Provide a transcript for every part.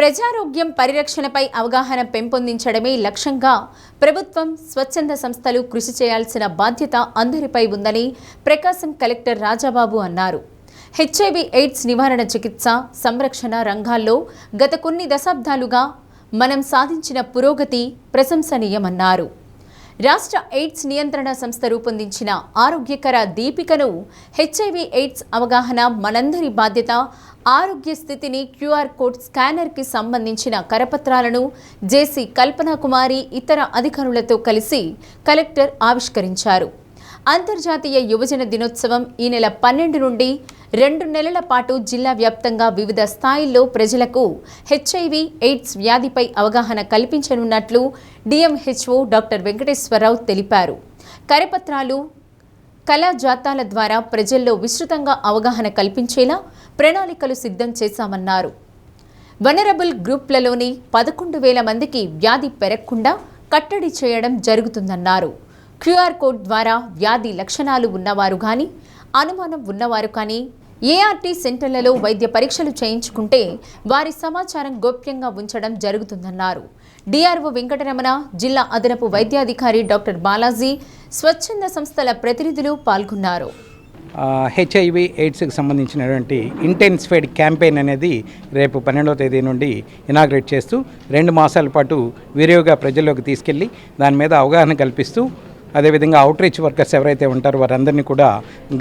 ప్రజారోగ్యం పరిరక్షణపై అవగాహన పెంపొందించడమే లక్ష్యంగా ప్రభుత్వం, స్వచ్ఛంద సంస్థలు కృషి చేయాల్సిన బాధ్యత అందరిపై ఉందని ప్రకాశం కలెక్టర్ రాజాబాబు అన్నారు. హెచ్ఐవి ఎయిడ్స్ నివారణ, చికిత్స, సంరక్షణ రంగాల్లో గత కొన్ని దశాబ్దాలుగా మనం సాధించిన పురోగతి ప్రశంసనీయమన్నారు. రాష్ట్ర ఎయిడ్స్ నియంత్రణ సంస్థ రూపొందించిన ఆరోగ్యకర దీపికను హెచ్ఐవి ఎయిడ్స్ అవగాహన మనందరి బాధ్యత, ఆరోగ్య స్థితిని క్యూఆర్ కోడ్ స్కానర్కి సంబంధించిన కరపత్రాలను జేసీ కల్పనా కుమారి ఇతర అధికారులతో కలిసి కలెక్టర్ ఆవిష్కరించారు. అంతర్జాతీయ యువజన దినోత్సవం ఈ నెల 12 నుండి 2 నెలల పాటు జిల్లా వ్యాప్తంగా వివిధ స్థాయిల్లో ప్రజలకు హెచ్ఐవి ఎయిడ్స్ వ్యాధిపై అవగాహన కల్పించనున్నట్లు డిఎంహెచ్ఓ డాక్టర్ వెంకటేశ్వరరావు తెలిపారు. కరపత్రాలు, కళాజాతాల ద్వారా ప్రజల్లో విస్తృతంగా అవగాహన కల్పించేలా ప్రణాళికలు సిద్ధం చేశామన్నారు. వనరబుల్ గ్రూప్లలోని 11,000 మందికి వ్యాధి పెరగకుండా కట్టడి చేయడం జరుగుతుందన్నారు. క్యూఆర్ కోడ్ ద్వారా వ్యాధి లక్షణాలు ఉన్నవారు కానీ, అనుమానం ఉన్నవారు కానీ ఏఆర్టీ సెంటర్లలో వైద్య పరీక్షలు చేయించుకుంటే వారి సమాచారం గోప్యంగా ఉంచడం జరుగుతుందన్నారు. డిఆర్ఓ వెంకటరమణ, జిల్లా అదనపు వైద్యాధికారి డాక్టర్ బాలాజీ, స్వచ్ఛంద సంస్థల ప్రతినిధులు పాల్గొన్నారు. హెచ్ఐవి ఎయిడ్స్కి సంబంధించినటువంటి ఇంటెన్సిఫైడ్ క్యాంపెయిన్ అనేది రేపు 12వ తేదీ నుండి ఇనాగ్రేట్ చేస్తూ 2 మాసాల పాటు విరివిగా ప్రజల్లోకి తీసుకెళ్ళి దాని మీద అవగాహన కల్పిస్తూ, అదేవిధంగా అవుట్రీచ్ వర్కర్స్ ఎవరైతే ఉంటారో వారందరినీ కూడా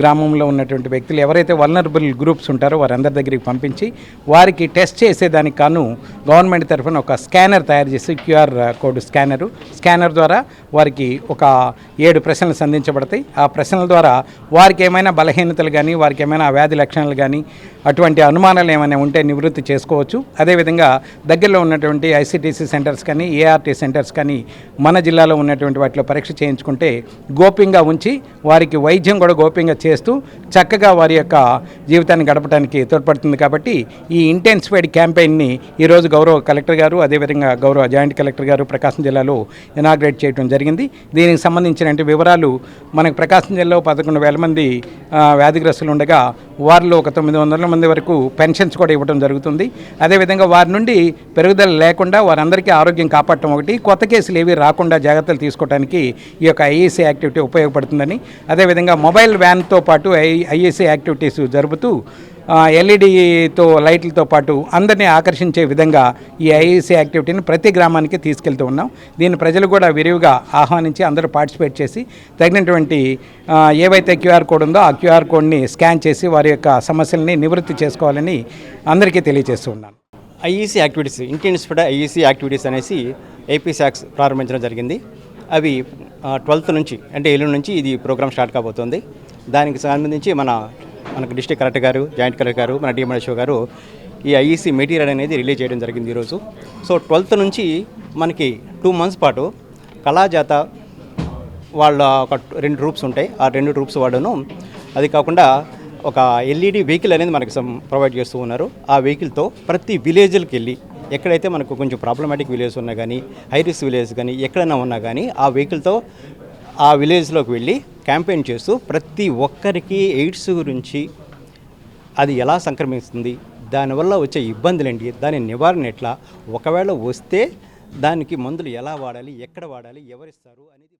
గ్రామంలో ఉన్నటువంటి వ్యక్తులు ఎవరైతే వల్నరబుల్ గ్రూప్స్ ఉంటారో వారందరి దగ్గరికి పంపించి వారికి టెస్ట్ చేసేదానికి కాను గవర్నమెంట్ తరఫున ఒక స్కానర్ తయారు చేసి, క్యూఆర్ కోడ్ స్కానర్ ద్వారా వారికి ఒక 7 ప్రశ్నలు సంధించబడతాయి. ఆ ప్రశ్నల ద్వారా వారికి ఏమైనా బలహీనతలు కానీ, వారికి ఏమైనా వ్యాధి లక్షణాలు కానీ, అటువంటి అనుమానాలు ఏమైనా ఉంటే నివృత్తి చేసుకోవచ్చు. అదేవిధంగా దగ్గరలో ఉన్నటువంటి ఐసిటిసి సెంటర్స్ కానీ, ఏఆర్టీ సెంటర్స్ కానీ మన జిల్లాలో ఉన్నటువంటి వాటిలో పరీక్ష చేయించుకుంటే గోప్యంగా ఉంచి వారికి వైద్యం కూడా గోప్యంగా చేస్తూ చక్కగా వారి యొక్క జీవితాన్ని గడపడానికి తోడ్పడుతుంది. కాబట్టి ఈ ఇంటెన్సిఫైడ్ క్యాంపెయిన్ని ఈరోజు గౌరవ కలెక్టర్ గారు, అదేవిధంగా గౌరవ జాయింట్ కలెక్టర్ గారు ప్రకాశం జిల్లాలో ఇనాగ్రేట్ చేయడం జరిగింది. దీనికి సంబంధించిన వివరాలు మనకు ప్రకాశం జిల్లాలో 11,000 మంది వ్యాధిగ్రస్తులు ఉండగా వారిలో ఒక 900 మంది వరకు పెన్షన్స్ కూడా ఇవ్వడం జరుగుతుంది. అదేవిధంగా వారి నుండి పెరుగుదల లేకుండా వారందరికీ ఆరోగ్యం కాపాడటం ఒకటి, కొత్త కేసులు ఏవి రాకుండా జాగ్రత్తలు తీసుకోవడానికి ఈ యొక్క ఐఏసీ యాక్టివిటీ ఉపయోగపడుతుందని, అదేవిధంగా మొబైల్ వ్యాన్తో పాటు ఐఏసీ యాక్టివిటీస్ జరుపుతూ ఎల్ఈడితో లైట్లతో పాటు అందరినీ ఆకర్షించే విధంగా ఈ ఐఏసీ యాక్టివిటీని ప్రతి గ్రామానికి తీసుకెళ్తూ ఉన్నాం. దీన్ని ప్రజలు కూడా విరివిగా ఆహ్వానించి అందరూ పార్టిసిపేట్ చేసి తగినటువంటి ఏవైతే క్యూఆర్ కోడ్ ఉందో ఆ క్యూఆర్ కోడ్ని స్కాన్ చేసి వారి యొక్క సమస్యల్ని నివృత్తి చేసుకోవాలని అందరికీ తెలియజేస్తూ ఉన్నాను. IEC activities, intensified IEC activities అనేసి ఏపీ శాక్స్ ప్రారంభించడం జరిగింది. అవి 12th నుంచి, అంటే ఎల్లుండి నుంచి ఇది ప్రోగ్రామ్ స్టార్ట్ కాబోతుంది. దానికి సంబంధించి మనకు డిస్ట్రిక్ట్ కలెక్టర్ గారు, జాయింట్ కలెక్టర్ గారు, మన డిఎంహెచ్ఓ గారు ఈ ఐఈసీ మెటీరియల్ అనేది రిలీజ్ చేయడం జరిగింది ఈరోజు. సో 12th నుంచి మనకి 2 months పాటు కళాజాత వాళ్ళ ఒక 2 ట్రూప్స్ ఉంటాయి. ఆ 2 ట్రూప్స్ వాడును, అది కాకుండా ఒక ఎల్ఈడి వెహికల్ అనేది మనకి ప్రొవైడ్ చేస్తూ ఉన్నారు. ఆ వెహికల్తో ప్రతి విలేజ్కి వెళ్ళి ఎక్కడైతే మనకు కొంచెం ప్రాబ్లమాటిక్ విలేజ్ ఉన్నా కానీ, హై రిస్క్ విలేజ్ కానీ ఎక్కడైనా ఉన్నా కానీ ఆ వెహికల్తో ఆ విలేజ్లోకి వెళ్ళి క్యాంపెయిన్ చేస్తూ ప్రతి ఒక్కరికి ఎయిడ్స్ గురించి, అది ఎలా సంక్రమిస్తుంది, దానివల్ల వచ్చే ఇబ్బందులు ఏంటి, దాని నివారణ ఎట్లా, ఒకవేళ వస్తే దానికి మందులు ఎలా వాడాలి, ఎక్కడ వాడాలి, ఎవరిస్తారు అనేది